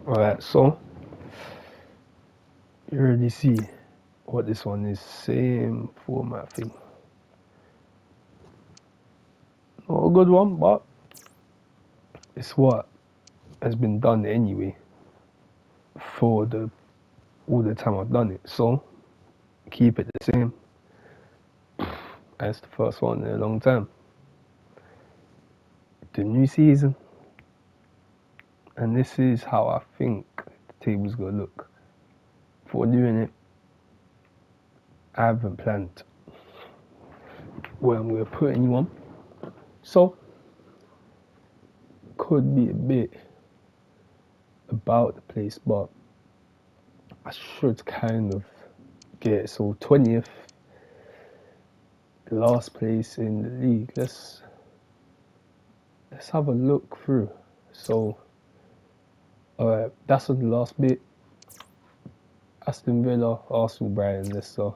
Alright, so you already see what this one is. Same format thing. Not a good one, but it's what has been done anyway for all the time I've done it. So keep it the same as the first one in a long time. The new season, and this is how I think the table's gonna look. Before doing it, I haven't planned where I'm gonna put anyone, so could be a bit about the place, but I should kind of get it. So 20th, the last place in the league. Let's have a look through. So alright, that's on the last bit. Aston Villa, Arsenal, Brighton, Leicester.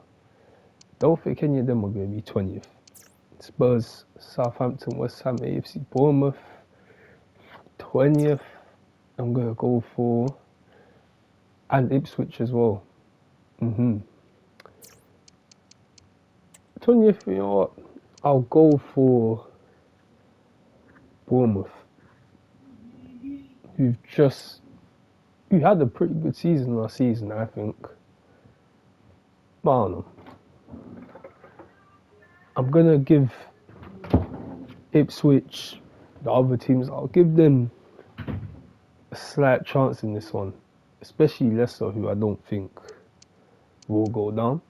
Don't think any of them are going to be 20th. Spurs, Southampton, West Ham, AFC, Bournemouth. 20th, I'm going to go for, and Ipswich as well. 20th, you know what? I'll go for Bournemouth. You had a pretty good season last season, I think. But I don't know. I'm going to give Ipswich, the other teams, I'll give them a slight chance in this one. Especially Leicester, who I don't think will go down.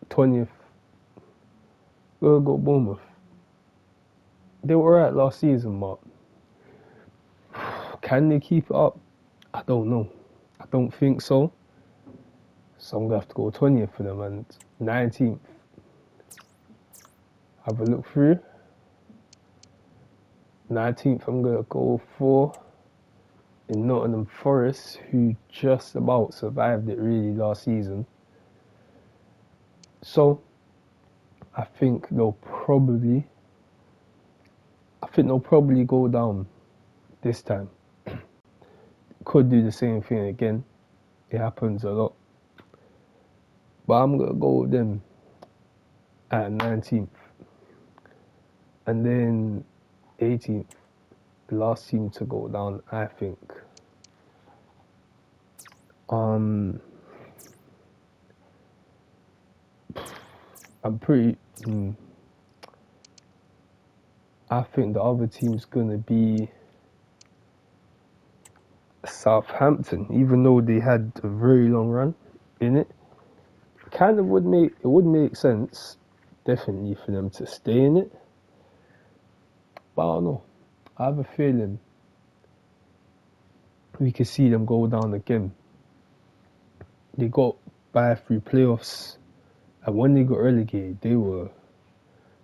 20th, we'll go Bournemouth. They were alright last season, but can they keep it up? I don't know. I don't think so. So I'm going to have to go 20th for them, and 19th. Have a look through. 19th, I'm going to go for in Nottingham Forest, who just about survived it really last season. So I think they'll probably go down this time. Could do the same thing again. It happens a lot. But I'm going to go with them at 19th. And then 18th, the last team to go down, I think. I think the other team's going to be Southampton, even though they had a very long run in it. Would make sense, definitely, for them to stay in it. But I don't know. I have a feeling we could see them go down again. They got by through playoffs, and when they got relegated, they were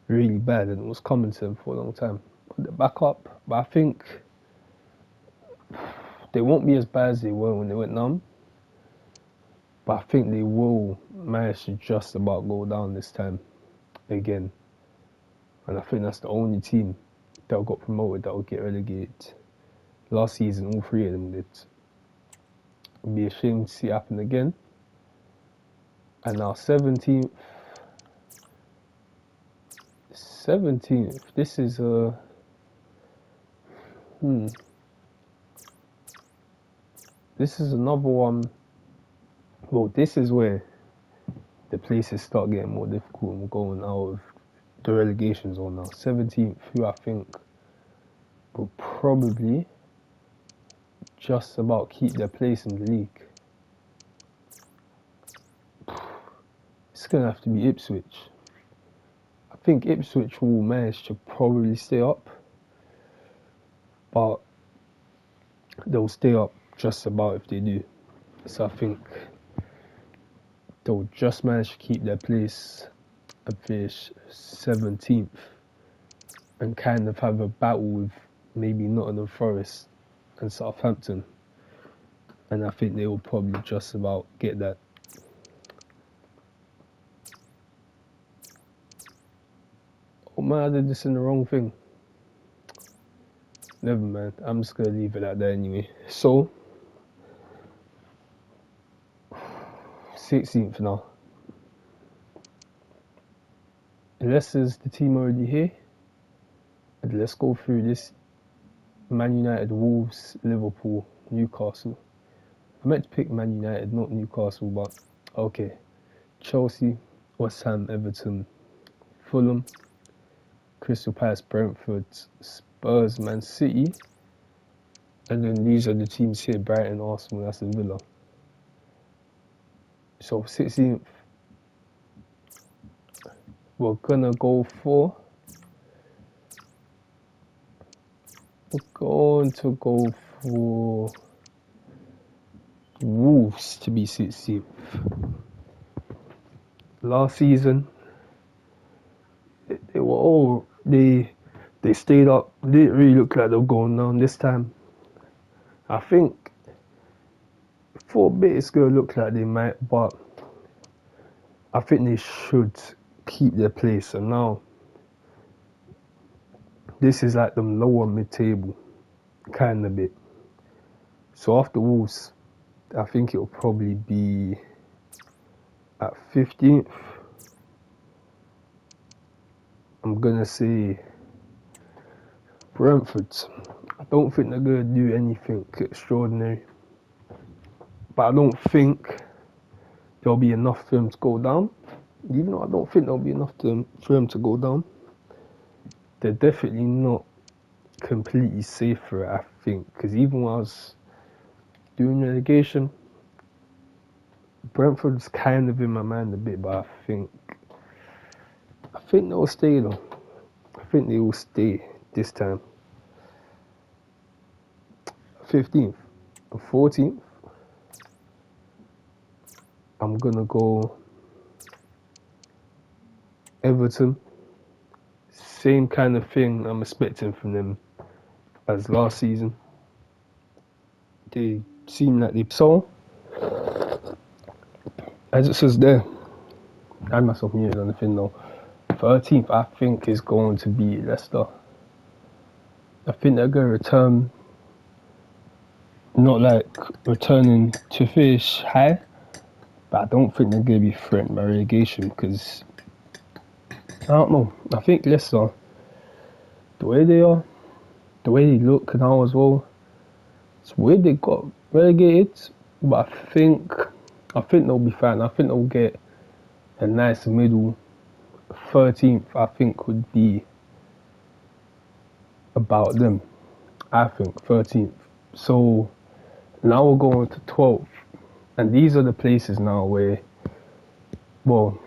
really bad, and it was coming to them for a long time. But they're back up. But I think they won't be as bad as they were when they went down. But I think they will manage to just about go down this time again. And I think that's the only team that got promoted that will get relegated. Last season, all three of them did. It'd be a shame to see it happen again. And now 17th. 17th. This is This is another one. Well, this is where the places start getting more difficult and we're going out of the relegation zone now. 17th, who I think will probably just about keep their place in the league. It's going to have to be Ipswich. I think Ipswich will manage to probably stay up, but they'll stay up just about if they do. So I think they'll just manage to keep their place and finish 17th and kind of have a battle with maybe Nottingham Forest and Southampton. And I think they will probably just about get that. Oh man, I did this in the wrong thing. Never mind, I'm just going to leave it at that anyway. So, 16th now. Leicester's the team already here. And let's go through this. Man United, Wolves, Liverpool, Newcastle. I meant to pick Man United, not Newcastle, but okay. Chelsea, West Ham, Everton, Fulham, Crystal Palace, Brentford, Spurs, Man City. And then these are the teams here: Brighton, Arsenal, Aston Villa. So 16th, we're gonna go for. We're going to go for Wolves to be 16th. Last season, they were all they stayed up. They didn't really look like they were going down. This time, I think for a bit it's gonna look like they might, but I think they should keep their place. And now this is like them lower mid-table kind of bit. So after Wolves, I think it'll probably be at 15th. I'm gonna say Brentford. I don't think they're gonna do anything extraordinary, but I don't think there'll be enough for them to go down. Even though I don't think there'll be enough for them to go down, they're definitely not completely safe for it, I think. Because even when I was doing relegation, Brentford's kind of in my mind a bit, but I think they'll stay though. I think they will stay this time. 15th and 14th, I'm gonna go Everton. Same kind of thing I'm expecting from them as last season. They seem like they so. As it says there, I had myself muted on the thing though. 13th, I think, is going to be Leicester. I think they're going to return, not like returning to finish high, but I don't think they're going to be threatened by relegation because, I don't know, I think Leicester, the way they are, the way they look now as well, it's weird they got relegated, but I think they'll be fine. I think they'll get a nice middle. 13th, I think, would be about them. I think 13th. So now we're going to 12th, and these are the places now where, well,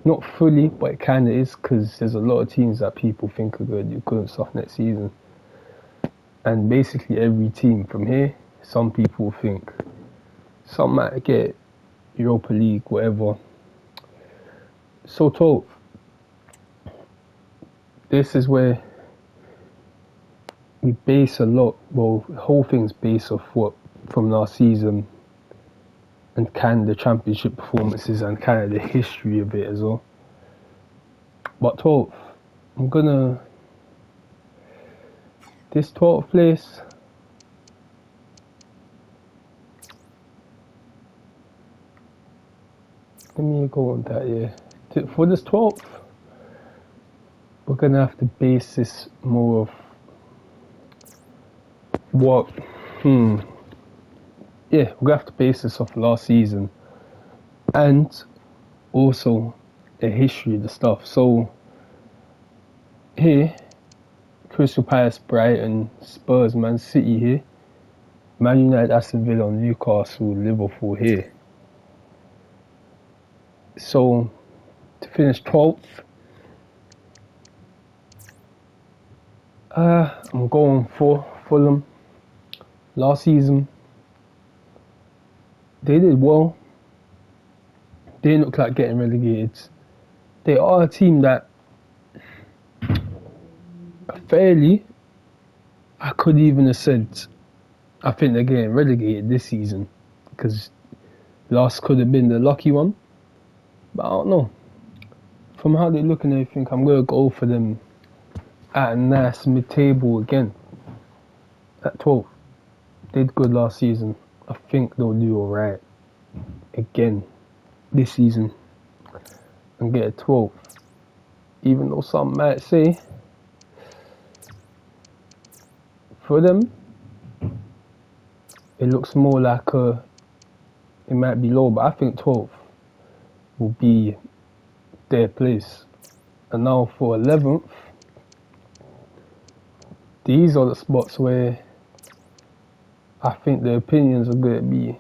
not fully, but it kind of is, because there's a lot of teams that people think are going to do good stuff next season. And basically every team from here, some people think some might get Europa League, whatever. So 12th, this is where we base a lot, well, the whole thing's based off what from last season and kind of the championship performances and kind of the history of it as well. But 12th, I'm gonna, this 12th place, let me go on that, yeah. For this 12th, we're gonna have to base this more of what, yeah, we're gonna have to base this off last season and also the history of the stuff. So here, Crystal Palace, Brighton, Spurs, Man City here, Man United, Aston Villa, Newcastle, Liverpool here. So to finish 12th, I'm going for Fulham. Last season, they did well. They didn't look like getting relegated. They are a team that fairly, I could even have said, I think they're getting relegated this season because last could have been the lucky one. But I don't know. From how they look and everything, I'm going to go for them at a nice mid-table again. At 12th. They did good last season. I think they'll do alright. again this season and get a 12th. Even though some might say for them it looks more like it might be low, but I think 12th will be their place. And now for 11th, these are the spots where I think the opinions are going to be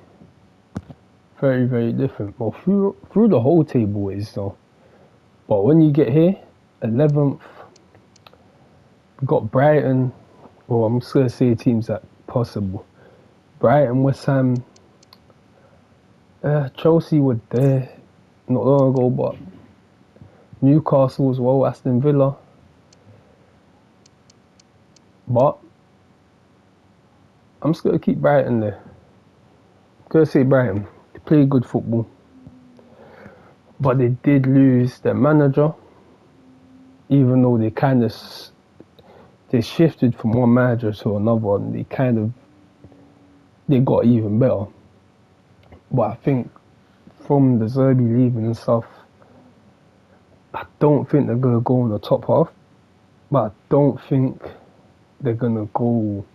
very, very different. Well, through the whole table is so. But when you get here, 11th, we've got Brighton. Well, I'm just going to say teams that possible. Brighton, West Ham, Chelsea were there not long ago, but Newcastle as well, Aston Villa. But I'm just going to keep Brighton there. I'm going to say Brighton. They play good football. But they did lose their manager. Even though they kind of... They shifted from one manager to another and they got even better. But I think from the Zerbi leaving and stuff, I don't think they're going to go in the top half. But I don't think they're going to go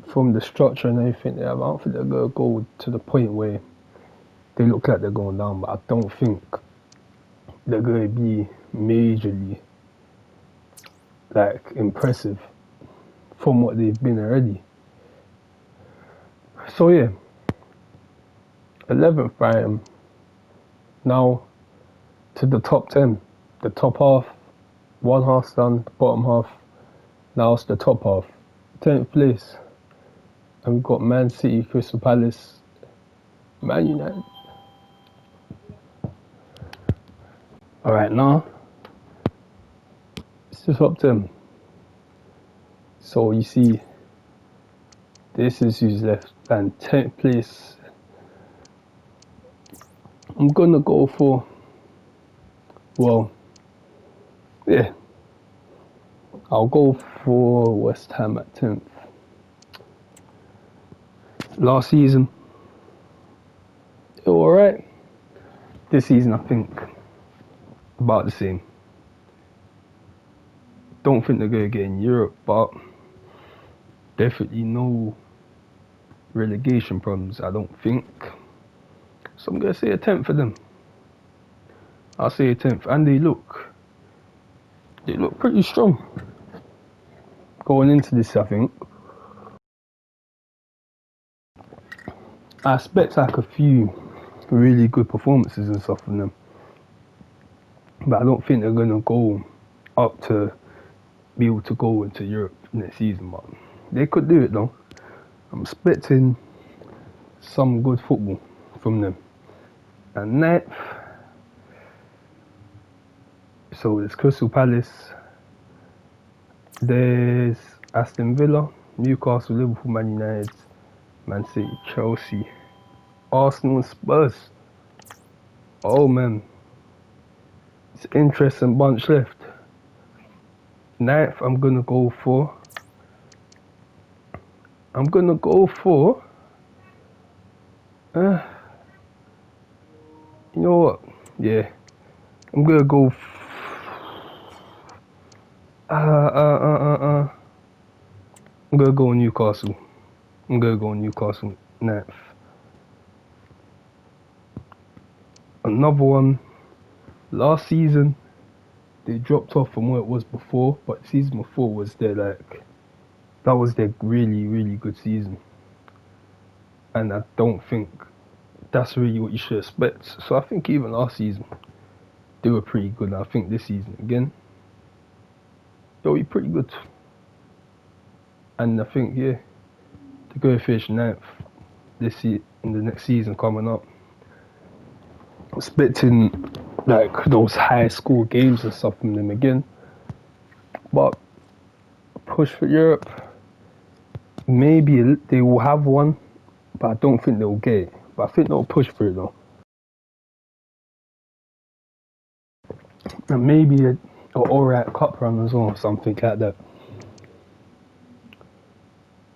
from the structure and everything they have. I don't think they're going to go to the point where they look like they're going down. But I don't think they're going to be majorly impressive from what they've been already. So yeah, 11th Brighton. Now to the top 10. The top half, one half's done, the bottom half. Now it's the top half. 10th place. And we've got Man City, Crystal Palace, Man United. Alright, now it's the top 10. So you see, this is who's left. And 10th place, I'm gonna go for, well, yeah, I'll go for West Ham at 10th. Last season, they were alright. This season, I think, about the same. Don't think they're going to get in Europe, but definitely no relegation problems, I don't think. So I'm going to say a 10th for them. I'll say a 10th. And they look pretty strong going into this, I think. I expect a few really good performances and stuff from them. But I don't think they're going to go up to be able to go into Europe next season. But they could do it though. I'm expecting some good football from them. And ninth, so there's Crystal Palace, there's Aston Villa, Newcastle, Liverpool, Man United, Man City, Chelsea, Arsenal and Spurs. Oh man, it's an interesting bunch left. Ninth, I'm gonna go for, you know what, yeah, I'm gonna go I'm gonna go Newcastle. I'm gonna go Newcastle ninth. Another one, last season they dropped off from where it was before, but season before was that was their really, really good season. And I don't think that's really what you should expect. So I think even last season they were pretty good. And I think this season again they'll be pretty good. And I think they're going to finish ninth in the next season coming up. Expecting those high score games and stuff from them again. But push for Europe, maybe they will have one, but I don't think they'll get it. But I think they'll push for it though. And maybe an alright cup run as well, or something like that.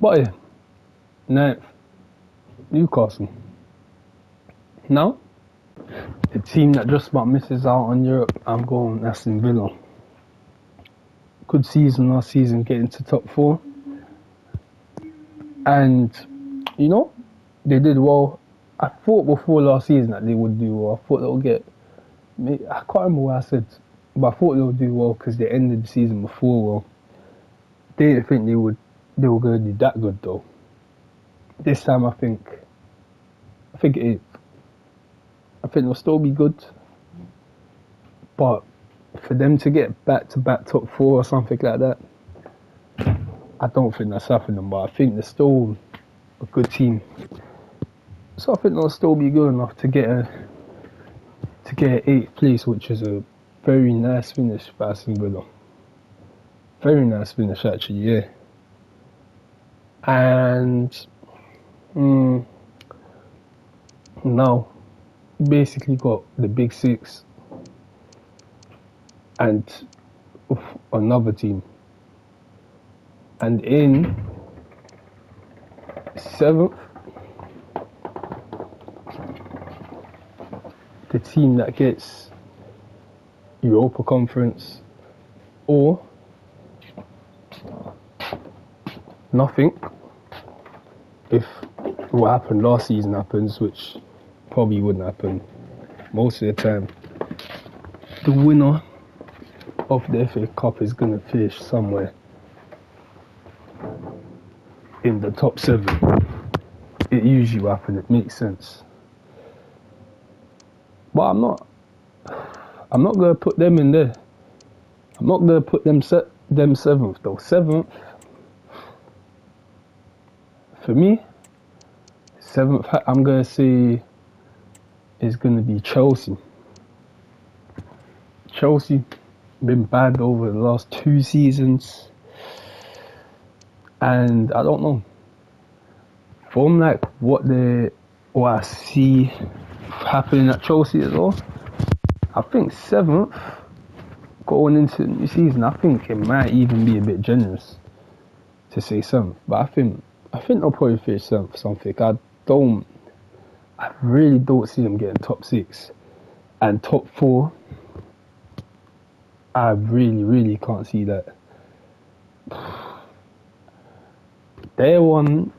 But yeah, ninth, Newcastle. Now, the team that just about misses out on Europe, I'm going Aston Villa. Good season last season, getting to top 4. And, you know, they did well. I thought before last season that they would do well. I thought they'll get... I can't remember what I said, but I thought they would do well because they ended the season before well. They didn't think they were going to do that good though. This time I think it is. I think they'll still be good, but for them to get back-to-back top 4 or something like that, I don't think that's happening. But I think they're still a good team, so I think they'll still be good enough to get a 8th place, which is a very nice finish for Aston Villa. Very nice finish actually, yeah. And now basically got the big 6 and another team. And in 7th, the team that gets Europa Conference or nothing if what happened last season happens, which probably wouldn't happen most of the time. The winner of the FA Cup is going to finish somewhere in the top 7. It usually will happen, it makes sense. But I'm not going to put them in there. I'm not going to put them 7th though. 7th, for me, 7th, I'm going to say is going to be Chelsea. Chelsea been bad over the last 2 seasons. And I don't know. From like what I see happening at Chelsea as well, I think 7th going into the new season, I think it might even be a bit generous to say 7th. But I think they'll probably finish 7th or something. I really don't see them getting top 6 and top 4. I really can't see that. They're one.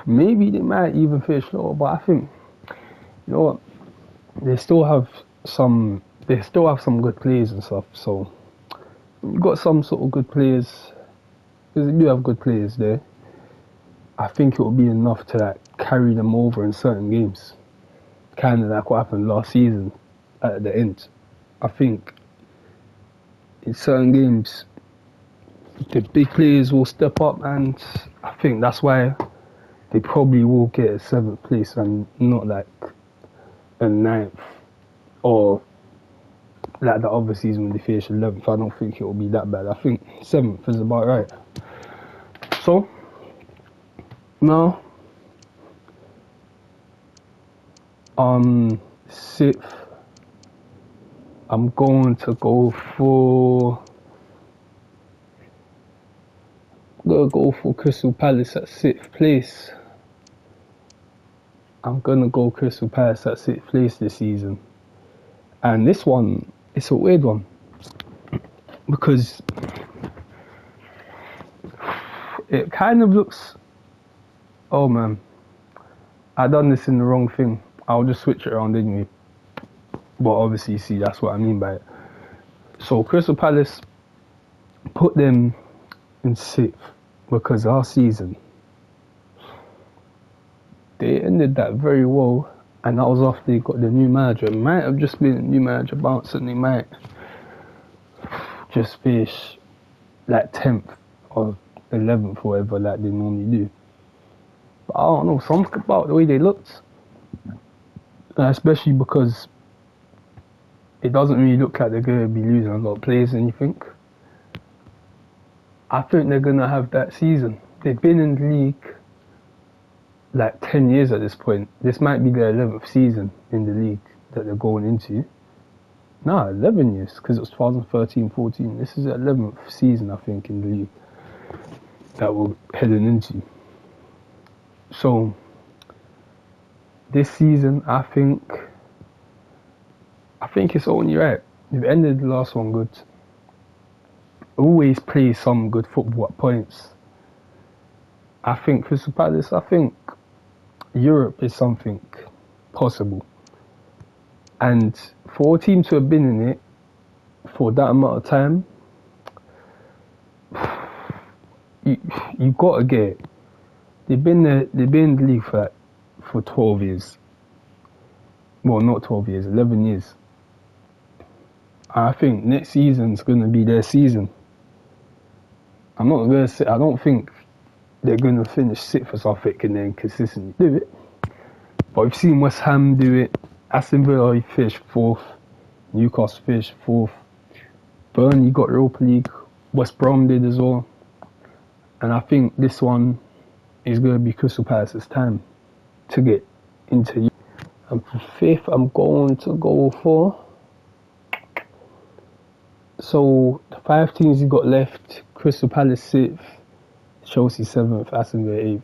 Maybe they might even finish lower, but I think, you know what, they still have some good players and stuff. So you've got some sort of good players, because they do have good players there. I think it will be enough to like carry them over in certain games, kind of like what happened last season at the end. I think in certain games the big players will step up, and I think that's why they probably will get a 7th place and not like a 9th or like the other season when they finished 11th. I don't think it will be that bad. I think 7th is about right. So now 6th, I'm going to go for Crystal Palace at 6th place. I'm gonna go Crystal Palace at 6th place this season. And this one, it's a weird one, because it kind of looks, oh man, I done this in the wrong thing. I'll just switch it around anyway. But obviously, you see, that's what I mean by it. So Crystal Palace, put them in 6th because last season they ended that very well, and that was after they got the new manager. It might have just been a new manager bounce, and they might just finish like 10th or 11th or whatever like they normally do. But I don't know, something about the way they looked, especially because it doesn't really look like they're going to be losing a lot of players or anything. I think they're going to have that season. They've been in the league like 10 years at this point. This might be their 11th season in the league that they're going into. No, 11 years, because it was 2013-14. This is the 11th season, I think, in the league that we're heading into. So this season, I think it's only right. They've ended the last one good. Always play some good football at points. I think Crystal Palace, I think Europe is something possible. And for a team to have been in it for that amount of time, you gotta get it. They've been in the league for 12 years. Well, not 12 years, 11 years. I think next season's gonna be their season. I'm not gonna say, I don't think they're gonna finish 6th or something and then consistently do it. But we've seen West Ham do it. Aston Villa finished 4th. Newcastle finished 4th. Burnley got Europa League. West Brom did as well. And I think this one is going to be Crystal Palace's time to get into. And for 5th, I'm going to go for. So the 5 teams you got left: Crystal Palace 6th, Chelsea 7th, Aston Villa 8th.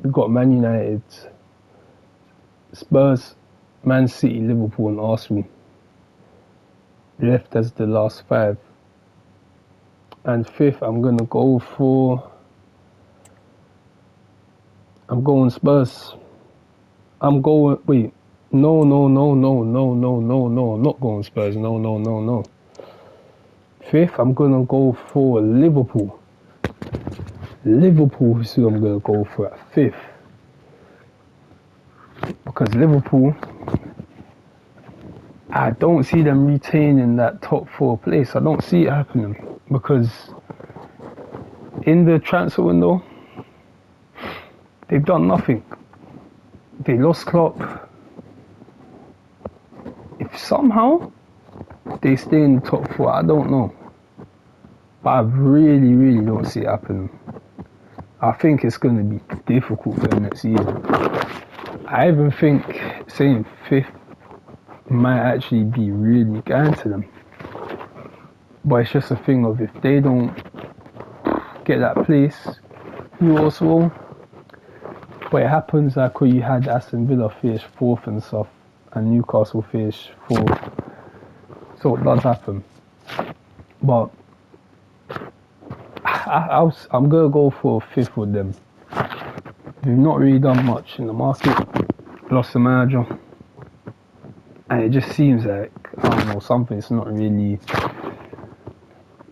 We've got Man United, Spurs, Man City, Liverpool, and Arsenal left as the last 5. And 5th, I'm going to go for. I'm going Spurs. I'm going. Wait. No. I'm not going Spurs. No. 5th, I'm going to go for Liverpool. Liverpool is who I'm going to go for at 5th. Because Liverpool, I don't see them retaining that top 4 place. I don't see it happening. Because in the transfer window, they've done nothing. They lost Klopp. If somehow they stay in the top 4, I don't know. But I really don't see it happening. I think it's going to be difficult for them next season. I even think saying 5th might actually be really going to them. But it's just a thing of if they don't get that place, who else will? But it happens like when you had Aston Villa finish 4th and stuff, and Newcastle finish 4th. So it does happen. But I'm going to go for 5th with them. They've not really done much in the market. Lost the manager. And it just seems like, I don't know, something's not really...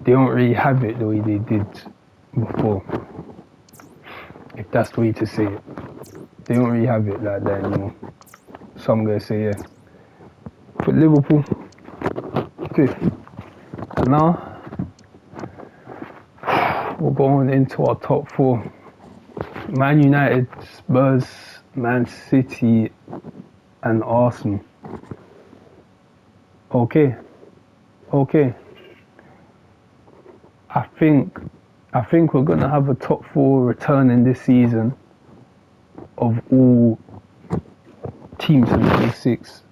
They don't really have it the way they did before. If that's the way to say it. They don't really have it like that anymore. So I'm going to say, yeah. Put Liverpool 5th. And now, we're going into our top 4. Man United, Spurs, Man City, and Arsenal. Okay. I think we're gonna have a top 4 return in this season of all teams in the Big 6.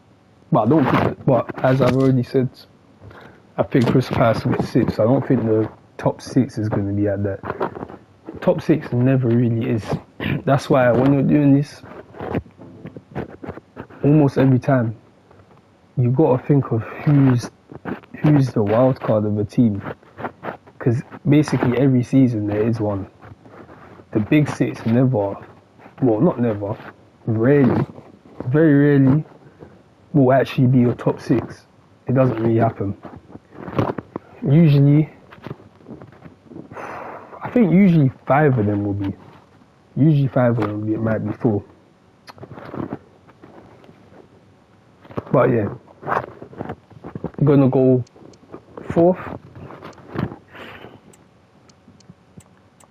But I don't think. But as I've already said, I think Crystal Palace will get 6th. I don't think the top 6 is going to be at that. Top 6 never really is. That's why when you're doing this, almost every time, you got to think of who's the wild card of a team. Because basically every season there is one. The Big 6 never, well not never, rarely, very rarely will actually be your top 6. It doesn't really happen. Usually 5 of them will be. Usually 5 of them will be, it might be 4. But yeah, I'm gonna go 4th.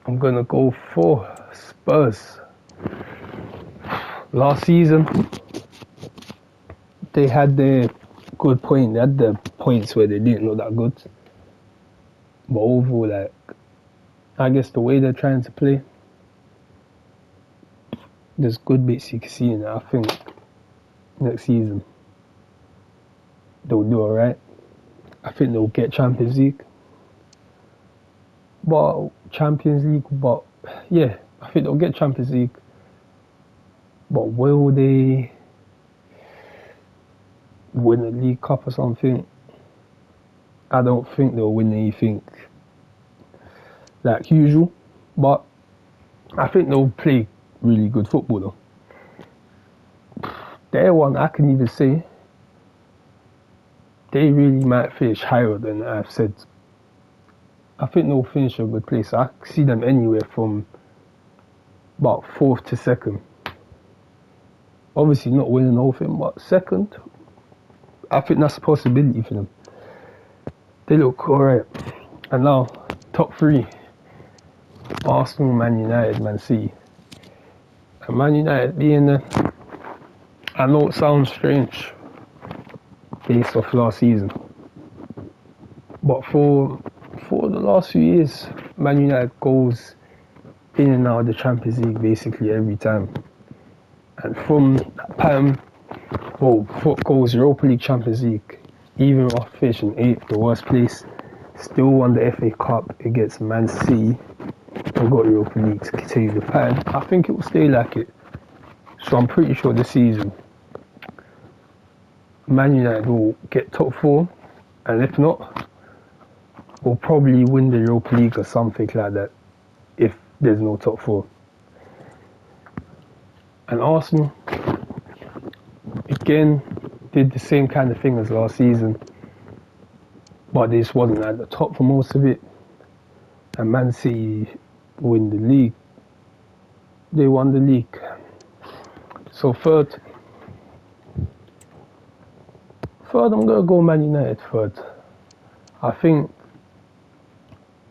I'm gonna go for Spurs. Last season, they had their good point. They had the points where they didn't look that good. But overall, like, I guess the way they're trying to play, there's good bits you can see in it. I think next season they'll do alright. I think they'll get Champions League. But yeah, I think they'll get Champions League. But will they win a League Cup or something. I don't think they'll win anything like usual, but I think they'll play really good football though. Their one, I can even say, they really might finish higher than I've said. I think they'll finish a good place. I see them anywhere from about 4th to 2nd. Obviously not winning the whole thing, but 2nd, I think that's a possibility for them. They look alright. And now, top 3. Arsenal, Man United, Man City. And Man United being there, I know it sounds strange based off last season, but for the last few years, Man United goes in and out of the Champions League basically every time. And from that time, goes Europa League, Champions League, even after finishing 8th, the worst place, still won the FA Cup against Man City and got Europa League to continue the pattern. I think it will stay like it. So I'm pretty sure this season, Man United will get top 4, and if not, we'll probably win the Europa League or something like that if there's no top 4. And Arsenal, again, did the same kind of thing as last season, but they just wasn't at the top for most of it. And Man City win the league. They won the league. So third, I'm going to go Man United third. I think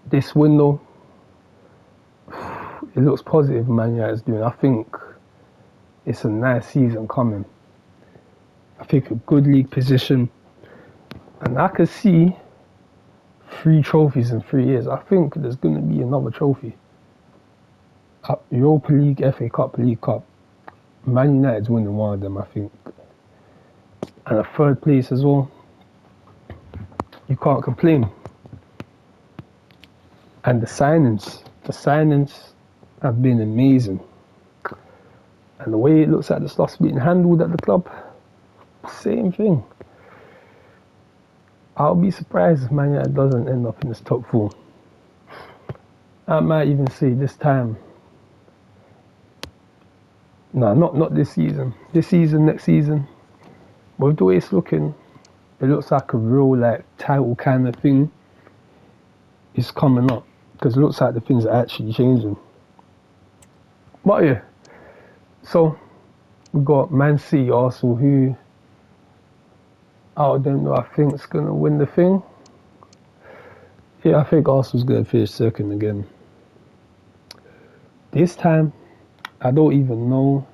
this window, it looks positive Man United's doing. I think it's a nice season coming. I think a good league position. And I could see 3 trophies in 3 years. I think there's going to be another trophy. Europa League, FA Cup, League Cup. Man United's winning one of them, I think. And a 3rd place as well. You can't complain. And the signings have been amazing. And the way it looks like the stuff's being handled at the club, same thing. I'll be surprised if Man United doesn't end up in this top 4. I might even say this time, no, not this season. This season, next season. With the way it's looking, it looks like a real title kind of thing is coming up, because it looks like the things are actually changing. But yeah, so we got Man City, Arsenal, who out of them I think is going to win the thing. Yeah, I think Arsenal's going to finish 2nd again. This time, I don't even know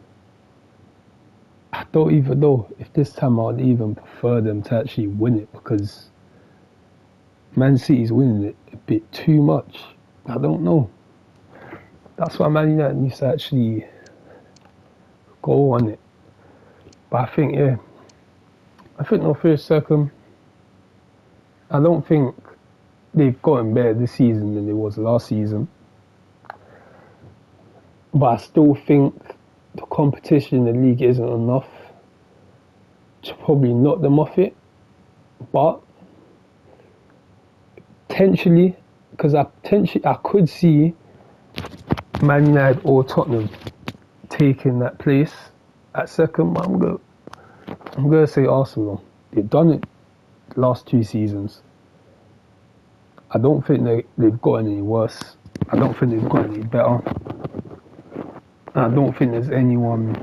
if this time I'd even prefer them to actually win it, because Man City's winning it a bit too much. I don't know. That's why Man United needs to actually go on it. But I think they'll finish 2nd. I don't think they've gotten better this season than they was last season. But I still think the competition in the league isn't enough to probably knock them off it. But potentially, because I could see Man United or Tottenham taking that place at 2nd. But I'm gonna say Arsenal. They've done it the last 2 seasons. I don't think they've gotten any worse. I don't think they've gotten any better. I don't think there's anyone,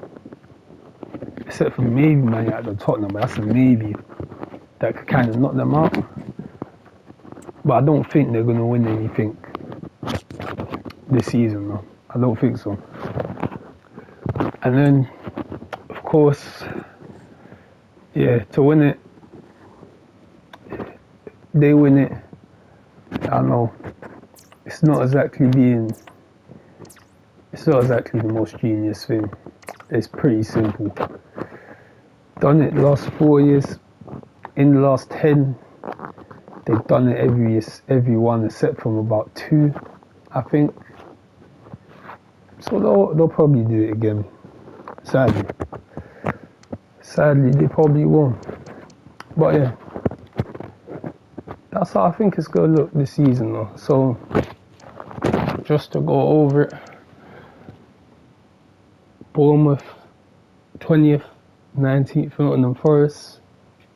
except for maybe Man United or Tottenham, but that's a maybe, that could kind of knock them out. But I don't think they're going to win anything this season, though. I don't think so. And then, of course, to win it, they win it. I know it's not exactly the most genius thing. It's pretty simple. Done it the last 4 years. In the last 10, they've done it every one except from about 2, I think. So they'll probably do it again. Sadly, they probably won't. But yeah, that's how I think it's going to look this season though. So, just to go over it, Bournemouth 20th, 19th Nottingham Forest,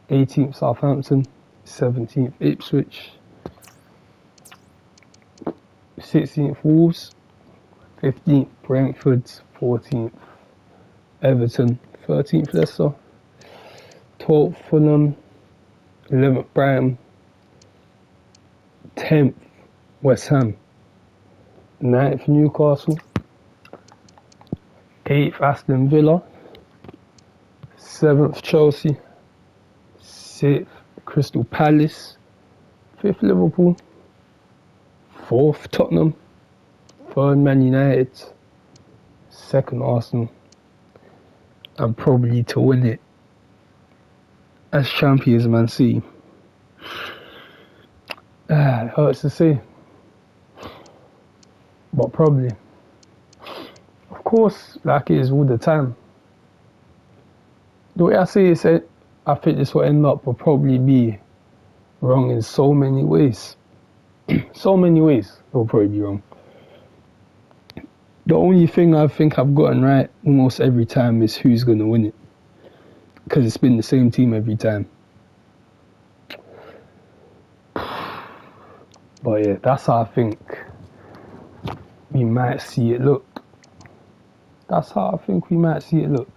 18th Southampton, 17th Ipswich, 16th Wolves, 15th Brentford, 14th Everton, 13th Leicester, 12th Fulham, 11th Brighton, 10th West Ham, 9th Newcastle, 8th Aston Villa, 7th Chelsea, 6th Crystal Palace, 5th Liverpool, 4th Tottenham, 3rd Man United, 2nd Arsenal, and probably to win it as champions Man City. It hurts to say, but probably. Of course, like it is all the time. The way I say it, I think this will end up will probably be wrong in so many ways. So many ways it will probably be wrong. The only thing I think I've gotten right almost every time is who's going to win it. Because it's been the same team every time. But yeah, that's how I think we might see it look. That's how I think we might see it look.